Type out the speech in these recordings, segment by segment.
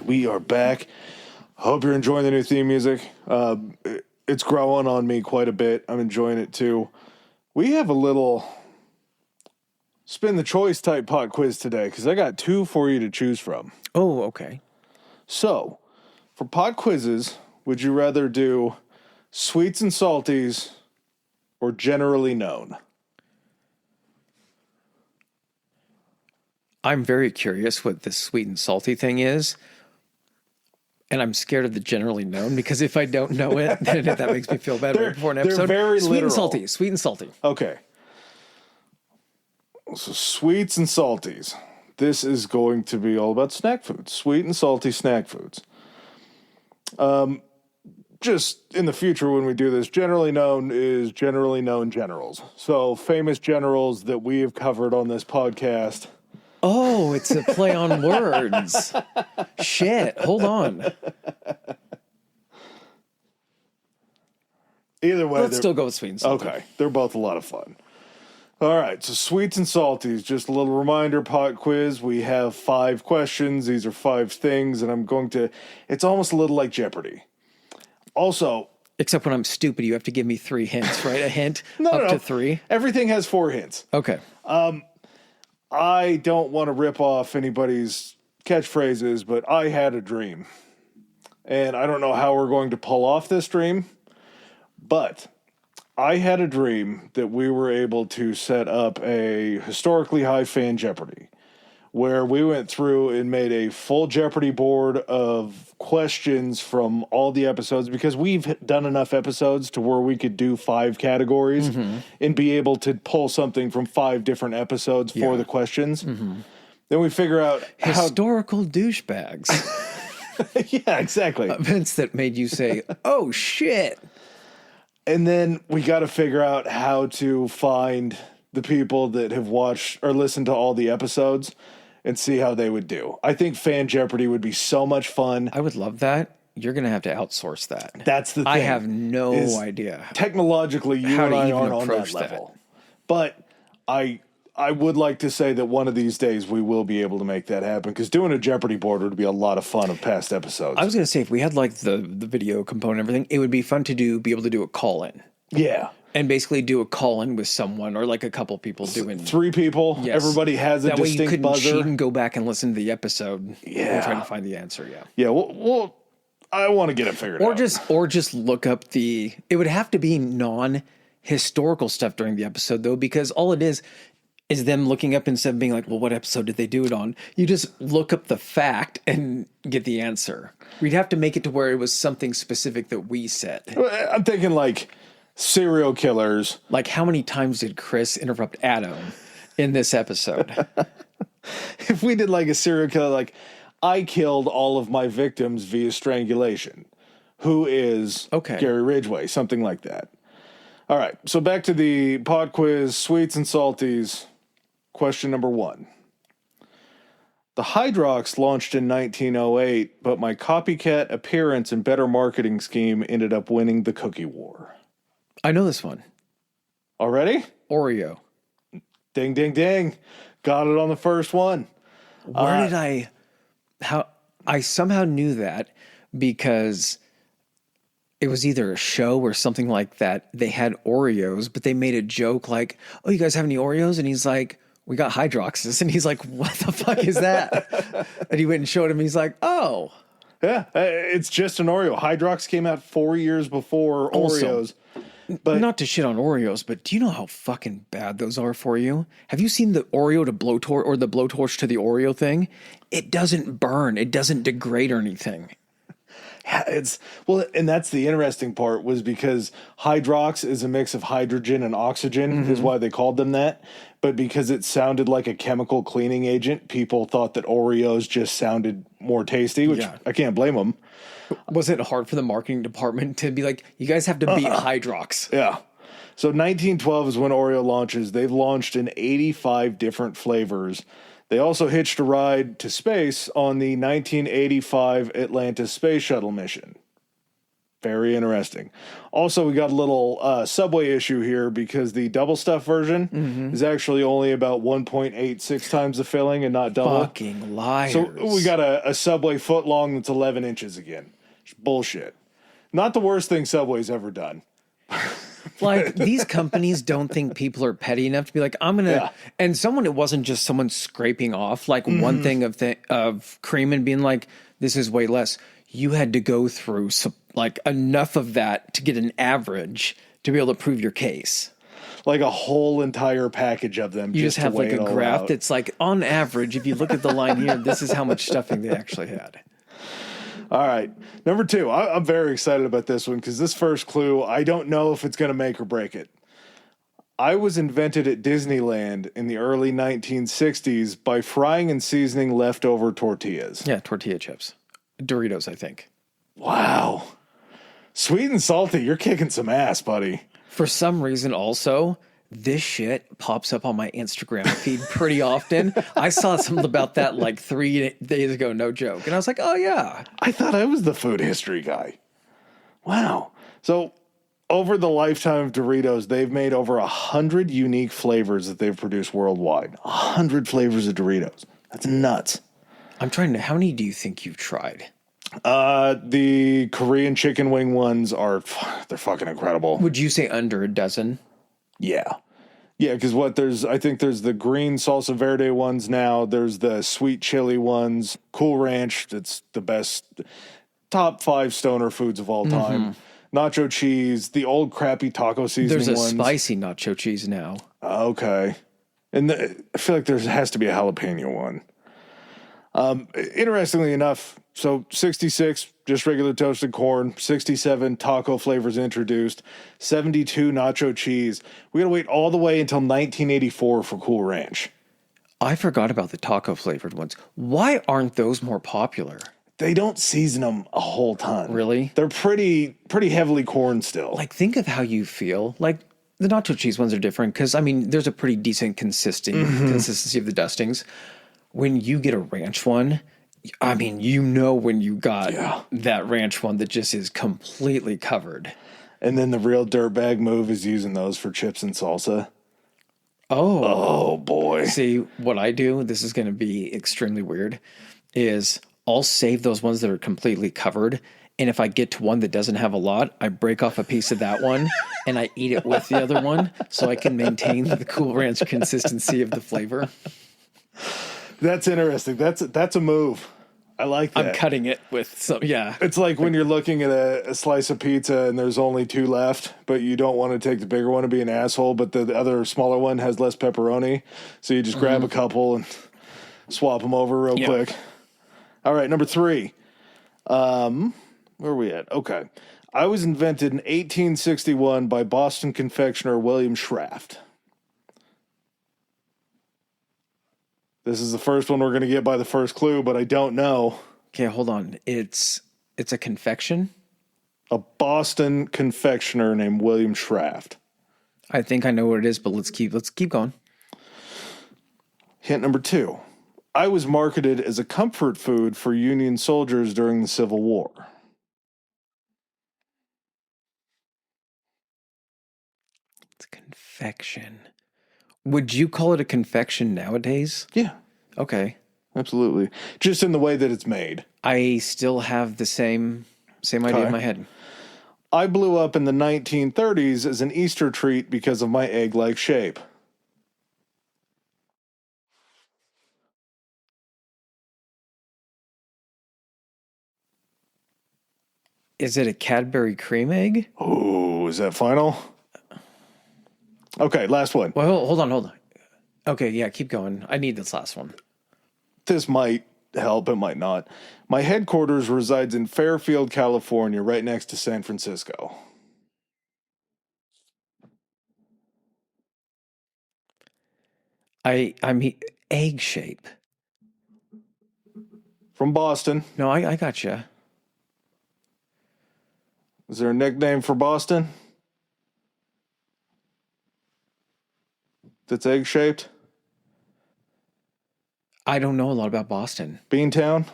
We are back. Hope you're enjoying the new theme music. It's growing on me quite a bit. I'm enjoying it too. We have a little spin the choice type pot quiz today because I got two for you to choose from. Oh, okay. So, for pot quizzes, would you rather do sweets and salties or generally known? I'm very curious what this sweet and salty thing is. And I'm scared of the generally known because if I don't know it, then that makes me feel bad right before an episode. They're very sweet literal. And salty. Sweet and salty. Okay. So sweets and salties. This is going to be all about snack foods. Sweet and salty snack foods. Just in the future when we do this, generally known is generally known generals. So famous generals that we have covered on this podcast. Oh, it's a play on words. Shit, hold on. Either way, Let's still go with sweet and salty. Okay, they're both a lot of fun. All right, so sweets and salties. Just a little reminder, pot quiz. We have 5 questions. These are 5 things, and I'm going to... It's almost a little like Jeopardy. Also... Except when I'm stupid, you have to give me 3 hints, right? A hint No. to 3? Everything has 4 hints. Okay. I don't want to rip off anybody's catchphrases, but I had a dream. And I don't know how we're going to pull off this dream, but I had a dream that we were able to set up a historically high fan Jeopardy, where we went through and made a full Jeopardy board of questions from all the episodes, because we've done enough episodes to where we could do 5 categories and be able to pull something from 5 different episodes for the questions. Then we figure out Historical douchebags. Yeah, exactly. Events that made you say, oh, shit. And then we got to figure out how to find the people that have watched or listened to all the episodes and see how they would do. I think Fan Jeopardy would be so much fun. I would love that. You're going to have to outsource that. That's the thing. I have no idea. Technologically, you How and to I even aren't on that approach that. level. But I would like to say that one of these days we will be able to make that happen, because doing a Jeopardy board would be a lot of fun of past episodes. I was going to say, if we had like the video component and everything, it would be fun to be able to do a call-in. Yeah. And basically do a call-in with someone or like a couple people doing... 3 people. Yes. Everybody has a that way you distinct couldn't buzzer. cheat and go back and listen to the episode. Yeah. And try to find the answer, yeah. Yeah, well, I want to get it figured out. Or just look up it would have to be non-historical stuff during the episode, though, because all it is them looking up instead of being like, well, what episode did they do it on? You just look up the fact and get the answer. We'd have to make it to where it was something specific that we said. I'm thinking like serial killers. Like, how many times did Chris interrupt Adam in this episode? If we did like a serial killer, like, I killed all of my victims via strangulation. Who is Gary Ridgway? Something like that. All right, so back to the pod quiz, sweets and salties. Question number 1. The Hydrox launched in 1908, but my copycat appearance and better marketing scheme ended up winning the cookie war. I know this one. Already? Oreo. Ding, ding, ding. Got it on the first one. I somehow knew that because it was either a show or something like that. They had Oreos, but they made a joke like, oh, you guys have any Oreos? And he's like, we got Hydroxes. And he's like, what the fuck is that? And he went and showed him. He's like, oh. Yeah, it's just an Oreo. Hydrox came out 4 years before Also, Oreos. But not to shit on Oreos, but do you know how fucking bad those are for you? Have you seen the Oreo to blowtorch or the blowtorch to the Oreo thing? It doesn't burn. It doesn't degrade or anything. And that's the interesting part, was because Hydrox is a mix of hydrogen and oxygen is why they called them that. But because it sounded like a chemical cleaning agent, people thought that Oreos just sounded more tasty, which I can't blame them. Was it hard for the marketing department to be like, you guys have to beat Hydrox? Yeah. So 1912 is when Oreo launches. They've launched in 85 different flavors. They also hitched a ride to space on the 1985 Atlantis Space Shuttle mission. Very interesting. Also, we got a little Subway issue here because the double stuff version is actually only about 1.86 times the filling and not double. Fucking liars. So we got a Subway foot long that's 11 inches again. It's bullshit. Not the worst thing Subway's ever done. Like, these companies don't think people are petty enough to be like, I'm gonna. Yeah. And it wasn't just someone scraping off like one thing of cream and being like, this is way less. You had to go through like enough of that to get an average to be able to prove your case. Like a whole entire package of them. You just have like a graph out. that's like, on average, if you look at the line here, this is how much stuffing they actually had. All right. Number 2. I'm very excited about this one because this first clue, I don't know if it's going to make or break it. I was invented at Disneyland in the early 1960s by frying and seasoning leftover tortillas. Yeah, tortilla chips. Doritos, I think. Wow. Sweet and salty. You're kicking some ass, buddy. For some reason, also, this shit pops up on my Instagram feed pretty often. I saw something about that like 3 days ago, no joke. And I was like, oh, yeah. I thought I was the food history guy. Wow. So over the lifetime of Doritos, they've made over 100 unique flavors that they've produced worldwide. 100 flavors of Doritos. That's nuts. I'm trying to, how many do you think you've tried? The Korean chicken wing ones they're fucking incredible. Would you say under a dozen? Yeah. Yeah, because I think there's the green salsa verde ones now. There's the sweet chili ones. Cool Ranch, that's the best. Top 5 stoner foods of all time. Nacho cheese, the old crappy taco seasoning There's a ones. spicy nacho cheese now. Okay. And I feel like there has to be a jalapeno one. Interestingly enough, so 66, just regular toasted corn, 67 taco flavors introduced, 72 nacho cheese. We gotta wait all the way until 1984 for Cool Ranch. I forgot about the taco flavored ones. Why aren't those more popular? They don't season them a whole ton. Really? They're pretty heavily corn still. Like, think of how you feel. Like, the nacho cheese ones are different because, I mean, there's a pretty decent consistency of the dustings. When you get a ranch one, I mean, you know when you got that ranch one that just is completely covered. And then the real dirtbag move is using those for chips and salsa. Oh boy. See, what I do, this is going to be extremely weird, is I'll save those ones that are completely covered. And if I get to one that doesn't have a lot, I break off a piece of that one and I eat it with the other one so I can maintain the Cool Ranch consistency of the flavor. That's interesting. That's a move. I like that. I'm cutting it with some, yeah. It's like when you're looking at a slice of pizza and there's only 2 left, but you don't want to take the bigger one and be an asshole, but the other smaller one has less pepperoni. So you just grab a couple and swap them over real quick. All right, number 3. Where are we at? Okay. I was invented in 1861 by Boston confectioner William Schraft. This is the first one we're going to get by the first clue, but I don't know. Okay, hold on. It's a confection? A Boston confectioner named William Schraft. I think I know what it is, but let's keep going. Hint number 2. I was marketed as a comfort food for Union soldiers during the Civil War. It's a confection. Would you call it a confection nowadays? Yeah, Okay. absolutely. Just in the way that it's made. I still have the same idea in my head. I blew up in the 1930s as an Easter treat because of my egg-like shape. Is it a Cadbury cream egg? Oh, is that final? Okay, last one. Well, hold on. Okay, yeah, keep going. I need this last one. This might help, it might not. My headquarters resides in Fairfield, California, right next to San Francisco. I'm egg shape. From Boston. No, I gotcha. Is there a nickname for Boston that's egg-shaped? I don't know a lot about Boston. Beantown?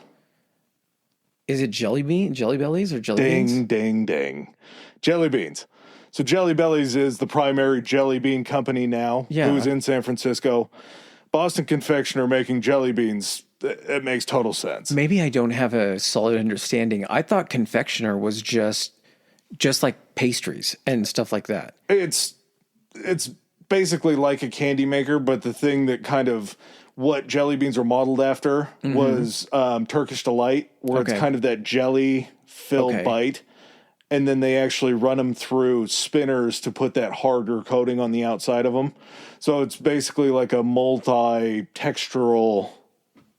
Is it Jelly Bellies or Jelly Ding, Beans? ding, ding. Jelly beans. So Jelly Bellies is the primary jelly bean company now. Yeah. It was in San Francisco. Boston Confectioner making jelly beans. It makes total sense. Maybe I don't have a solid understanding. I thought confectioner was just like pastries and stuff like that. It's basically like a candy maker, but the thing that kind of what jelly beans are modeled after was Turkish Delight, where it's Okay. kind of that jelly filled Okay. bite. And then they actually run them through spinners to put that harder coating on the outside of them. So it's basically like a multi-textural.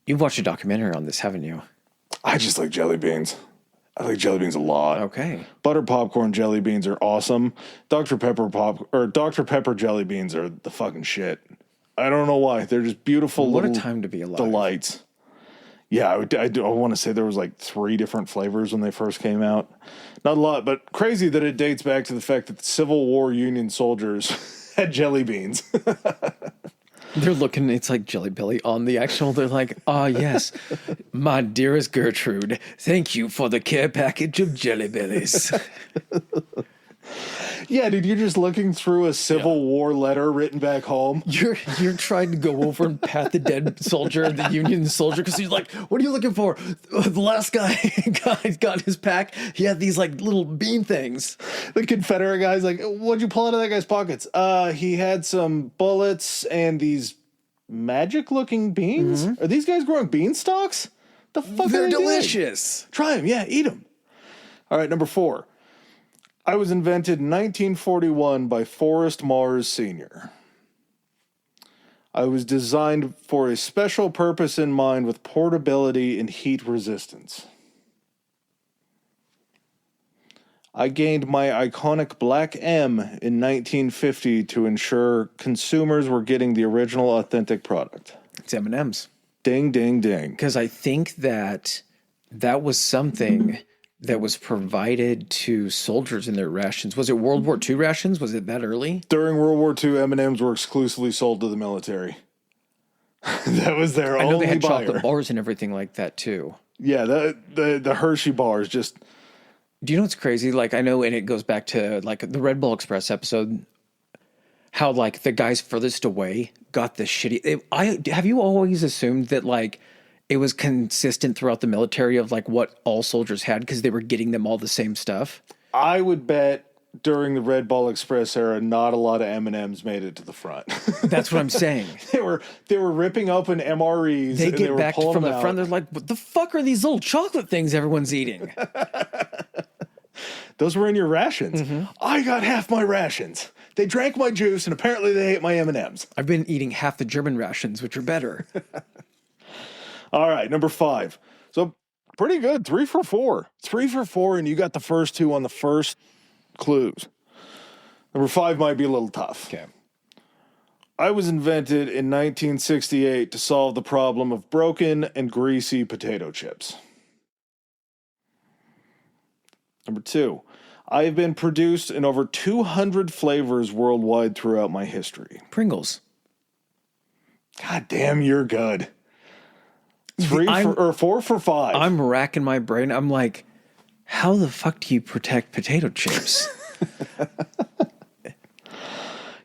You've watched a documentary on this, haven't you? I just like jelly beans. I like jelly beans a lot. Okay. Butter popcorn jelly beans are awesome. Dr. Pepper jelly beans are the fucking shit. I don't know why. They're just beautiful What a little time to be alive. delights. Yeah, I want to say there was like 3 different flavors when they first came out. Not a lot, but crazy that it dates back to the fact that the Civil War Union soldiers had jelly beans. They're looking, it's like Jelly Belly on the actual, they're like, ah, yes, my dearest Gertrude, thank you for the care package of Jelly Bellies. Yeah, dude, you're just looking through a Civil War letter written back home. You're trying to go over and pat the dead soldier, the Union soldier, because he's like, what are you looking for? The last guy got his pack. He had these like little bean things. The Confederate guy's like, what'd you pull out of that guy's pockets? He had some bullets and these magic-looking beans. Are these guys growing beanstalks? The fuck They're are they doing? delicious. Try them, yeah, eat them. All right, number 4. I was invented in 1941 by Forrest Mars Sr. I was designed for a special purpose in mind with portability and heat resistance. I gained my iconic Black M in 1950 to ensure consumers were getting the original authentic product. It's M&M's. Ding, ding, ding. Because I think that was something that was provided to soldiers in their rations. Was it World War II rations? Was it that early? During World War II, M&Ms were exclusively sold to the military. That was their I know only they had buyer. chocolate bars and everything like that too. Yeah, the Hershey bars just... Do you know what's crazy? Like, I know, and it goes back to like the Red Bull Express episode, how like the guys furthest away got the shitty. Have you always assumed that like it was consistent throughout the military of like what all soldiers had because they were getting them all the same stuff? I would bet during the Red Ball Express era, not a lot of M&Ms made it to the front. That's what I'm saying. They were ripping open MREs. They and get were back pulling from them the out. front. They're like, what the fuck are these little chocolate things everyone's eating? Those were in your rations. I got half my rations. They drank my juice, and apparently they ate my M&Ms. I've been eating half the German rations, which are better. All right, number 5. So pretty good. 3 for 4. 3 for 4, and you got the first 2 on the first clues. Number 5 might be a little tough. Okay. I was invented in 1968 to solve the problem of broken and greasy potato chips. Number 2, I have been produced in over 200 flavors worldwide throughout my history. Pringles. God damn, you're good. 4 for 5. I'm racking my brain. I'm like, how the fuck do you protect potato chips?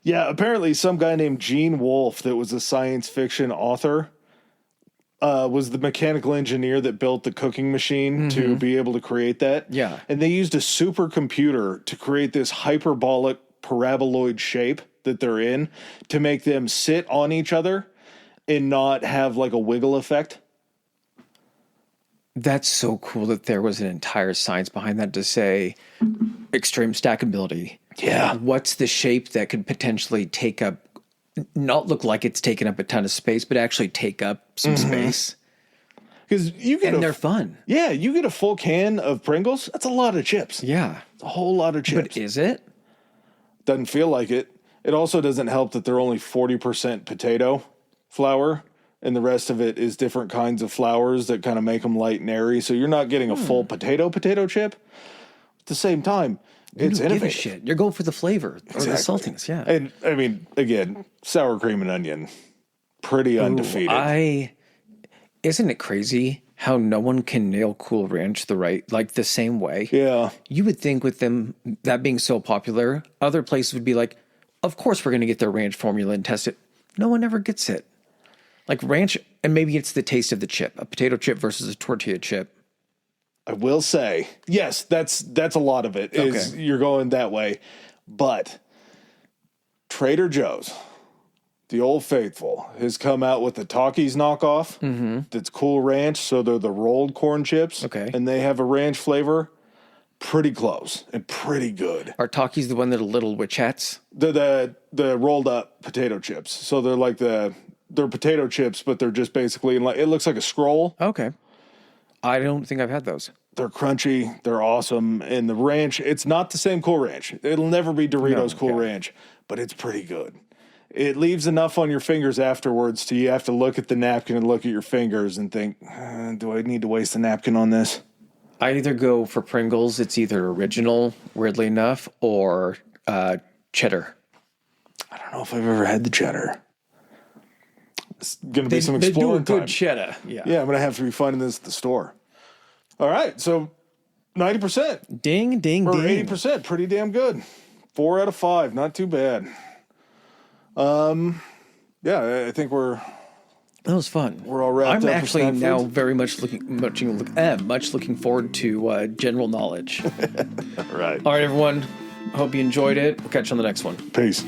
Yeah, apparently some guy named Gene Wolfe that was a science fiction author was the mechanical engineer that built the cooking machine to be able to create that. Yeah. And they used a supercomputer to create this hyperbolic paraboloid shape that they're in to make them sit on each other and not have like a wiggle effect. That's so cool that there was an entire science behind that to say extreme stackability. Yeah. What's the shape that could potentially take up, not look like it's taking up a ton of space, but actually take up some space? Because you get And they're fun. Yeah, you get a full can of Pringles. That's a lot of chips. Yeah. A whole lot of chips. But is it? Doesn't feel like it. It also doesn't help that they're only 40% potato flour, and the rest of it is different kinds of flours that kind of make them light and airy. So you're not getting a full potato chip. At the same time, it's You don't give a innovative. shit. You're going for the flavor or the Exactly. saltiness. Yeah. And I mean, again, sour cream and onion, pretty undefeated. Isn't it crazy how no one can nail Cool Ranch the same way. Yeah. You would think with them, that being so popular, other places would be like, of course we're going to get their ranch formula and test it. No one ever gets it. Like ranch, and maybe it's the taste of the chip, a potato chip versus a tortilla chip. I will say, yes, that's a lot of it is Okay. you're going that way. But Trader Joe's, the Old Faithful, has come out with the Takis knockoff that's Cool Ranch. So they're the rolled corn chips. Okay. And they have a ranch flavor. Pretty close and pretty good. Are Takis the one that are little witch hats? The rolled up potato chips. So they're like they're potato chips, but they're just basically like it looks like a scroll. Okay. I don't think I've had those. They're crunchy. They're awesome. And the ranch, it's not the same Cool Ranch. It'll never be Doritos Cool Ranch, but it's pretty good. It leaves enough on your fingers afterwards to you have to look at the napkin and look at your fingers and think, do I need to waste a napkin on this? I either go for Pringles, it's either original, weirdly enough, or cheddar. I don't know if I've ever had the cheddar. It's going to be some They do a exploring good time. cheddar. Yeah. Yeah, I'm going to have to be finding this at the store. All right, so 90% Ding, ding, or ding. 80%, pretty damn good. 4 out of 5, not too bad. Yeah, I think we're That was fun. We're all wrapped I'm up with actually snack now foods? very much looking forward to general knowledge. right. All right, everyone. Hope you enjoyed it. We'll catch you on the next one. Peace.